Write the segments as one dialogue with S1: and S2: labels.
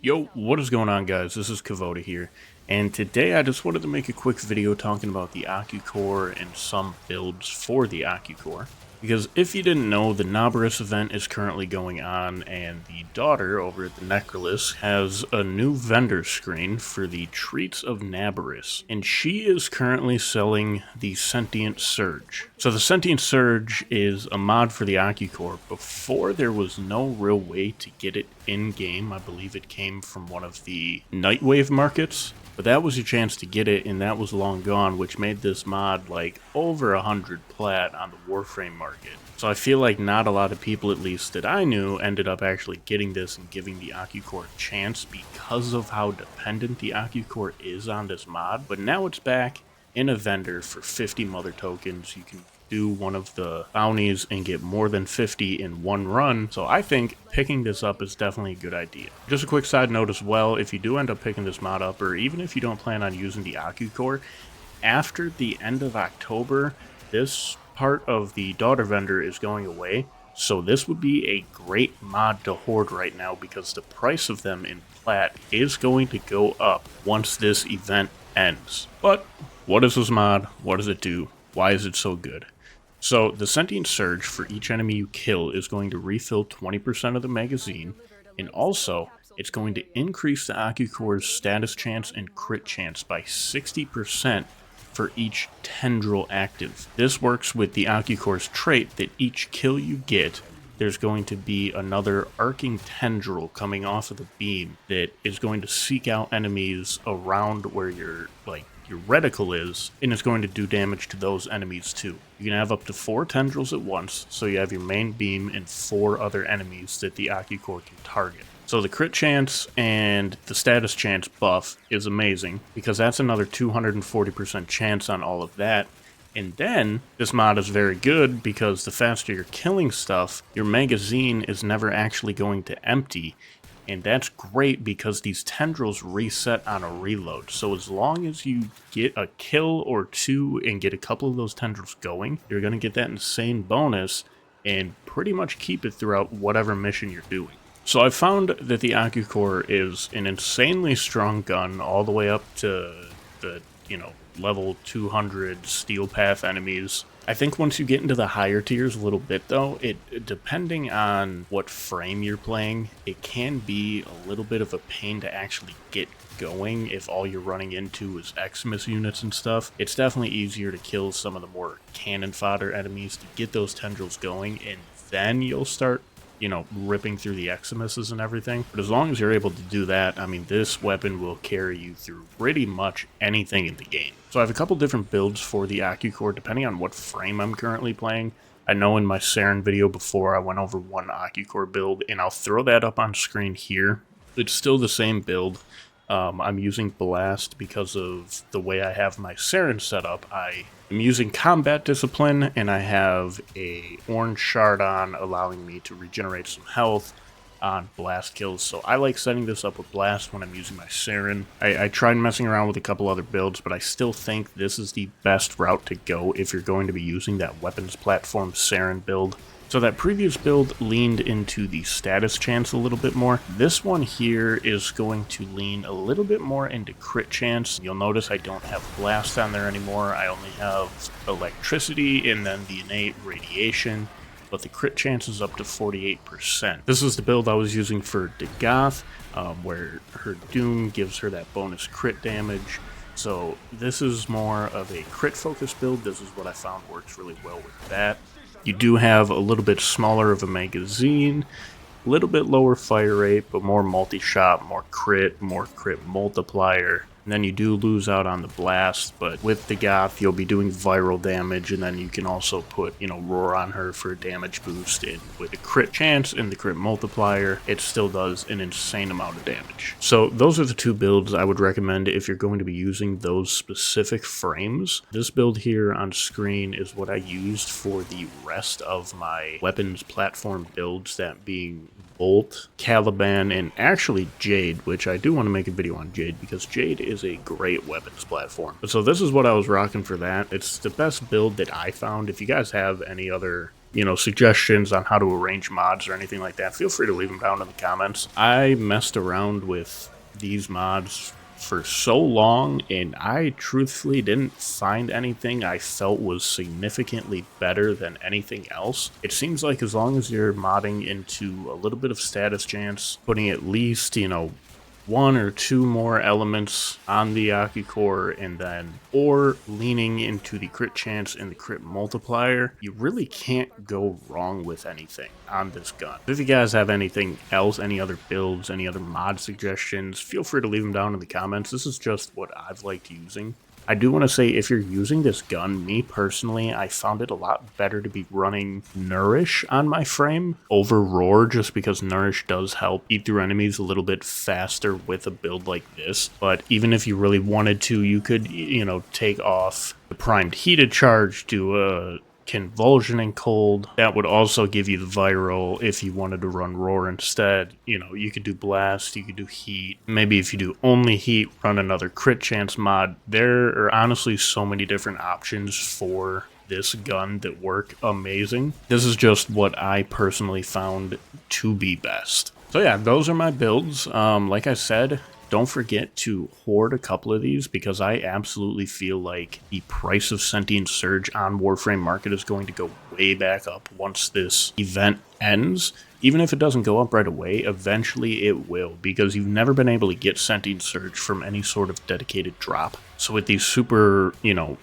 S1: Yo, what is going on, guys? This is Kavoda here, and today I just wanted to make a quick video talking about the Ocucor and some builds for the Ocucor. Because if you didn't know, the Naboris event is currently going on, and the daughter over at the Necrolis has a new vendor screen for the Treats of Naboris, and she is currently selling the Sentient Surge. So the Sentient Surge is a mod for the Ocucor. Before, there was no real way to get it in-game. I believe it came from one of the Nightwave markets. But that was your chance to get it, and that was long gone, which made this mod like over 100 plat on the Warframe market. So I feel like not a lot of people, at least that I knew, ended up actually getting this and giving the Ocucor a chance because of how dependent the Ocucor is on this mod. But now it's back in a vendor for 50 mother tokens. You can do one of the bounties and get more than 50 in one run, so I think picking this up is definitely a good idea. Just a quick side note as well, if you do end up picking this mod up, or even if you don't plan on using the Ocucor, after the end of October, this part of the daughter vendor is going away, so this would be a great mod to hoard right now because the price of them in plat is going to go up once this event ends. But what is this mod? What does it do? Why is it so good? So the Sentient Surge for each enemy you kill is going to refill 20% of the magazine, and also it's going to increase the Ocucor's status chance and crit chance by 60% for each tendril active. This works with the Ocucor's trait that each kill you get, there's going to be another arcing tendril coming off of the beam that is going to seek out enemies around where your reticle is, and it's going to do damage to those enemies too. You can have up to 4 tendrils at once, so you have your main beam and 4 other enemies that the Ocucor can target. So the crit chance and the status chance buff is amazing, because that's another 240% chance on all of that. And then, this mod is very good because the faster you're killing stuff, your magazine is never actually going to empty. And that's great because these tendrils reset on a reload. So as long as you get a kill or 2 and get a couple of those tendrils going, you're going to get that insane bonus and pretty much keep it throughout whatever mission you're doing. So I found that the Ocucor is an insanely strong gun all the way up to the, level 200 steel path enemies. I think once you get into the higher tiers a little bit though, depending on what frame you're playing, it can be a little bit of a pain to actually get going if all you're running into is Xmas units and stuff. It's definitely easier to kill some of the more cannon fodder enemies to get those tendrils going, and then you'll start ripping through the Xmas's and everything. But as long as you're able to do that, I mean, this weapon will carry you through pretty much anything in the game. So I have a couple different builds for the Ocucor depending on what frame I'm currently playing. I know in my Saryn video before I went over one Ocucor build, and I'll throw that up on screen here. It's still the same build. I'm using Blast because of the way I have my Saryn set up. I am using Combat Discipline, and I have a Orange Shard on, allowing me to regenerate some health on Blast kills. So I like setting this up with Blast when I'm using my Saryn. I tried messing around with a couple other builds, but I still think this is the best route to go if you're going to be using that weapons platform Saryn build. So that previous build leaned into the status chance a little bit more. This one here is going to lean a little bit more into crit chance. You'll notice I don't have Blast on there anymore. I only have Electricity and then the innate Radiation, but the crit chance is up to 48%. This is the build I was using for Dagath, where her Doom gives her that bonus crit damage. So this is more of a crit focused build. This is what I found works really well with that. You do have a little bit smaller of a magazine, a little bit lower fire rate, but more multi-shot, more crit multiplier. And then you do lose out on the Blast, but with the Goth, you'll be doing viral damage, and then you can also put, Roar on her for a damage boost. And with the crit chance and the crit multiplier, it still does an insane amount of damage. So those are the two builds I would recommend if you're going to be using those specific frames. This build here on screen is what I used for the rest of my weapons platform builds, that being Bolt, Caliban, and actually Jade, which I do want to make a video on Jade because Jade is a great weapons platform. So this is what I was rocking for that. It's the best build that I found. If you guys have any other suggestions on how to arrange mods or anything like that, feel free to leave them down in the comments. I messed around with these mods for so long, and I truthfully didn't find anything I felt was significantly better than anything else. It seems like as long as you're modding into a little bit of status chance, putting at least, one or two more elements on the Ocucor, and then or leaning into the crit chance and the crit multiplier, you really can't go wrong with anything on this gun. If you guys have anything else, any other builds, any other mod suggestions, feel free to leave them down in the comments. This is just what I've liked using. I do want to say, if you're using this gun, me personally, I found it a lot better to be running Nourish on my frame over Roar, just because Nourish does help eat through enemies a little bit faster with a build like this. But even if you really wanted to, you could, take off the primed heated charge, do a convulsion and cold. That would also give you the viral if you wanted to run Roar instead. You could do blast, you could do heat. Maybe if you do only heat, run another crit chance mod. There are honestly so many different options for this gun that work amazing. This is just what I personally found to be best. So yeah, those are my builds. Like I said, don't forget to hoard a couple of these, because I absolutely feel like the price of Sentient Surge on Warframe Market is going to go way back up once this event ends. Even if it doesn't go up right away, eventually it will, because you've never been able to get Sentient Surge from any sort of dedicated drop. So with these super,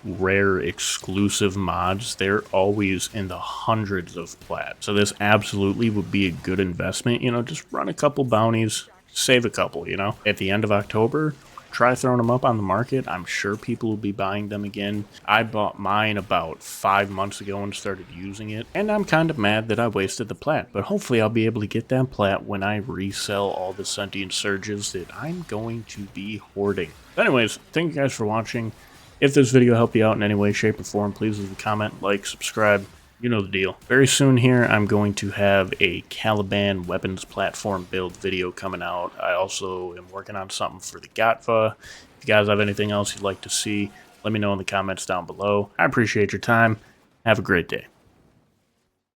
S1: rare exclusive mods, they're always in the hundreds of plat. So this absolutely would be a good investment. Just run a couple bounties, save a couple, At the end of October, try throwing them up on the market. I'm sure people will be buying them again. I bought mine about 5 months ago and started using it, and I'm kind of mad that I wasted the plat, but hopefully I'll be able to get that plat when I resell all the Sentient Surges that I'm going to be hoarding. But anyways, thank you guys for watching. If this video helped you out in any way, shape, or form, please leave a comment, like, subscribe. You know the deal. Very soon here, I'm going to have a Caliban weapons platform build video coming out. I also am working on something for the Gatva. If you guys have anything else you'd like to see, let me know in the comments down below. I appreciate your time. Have a great day.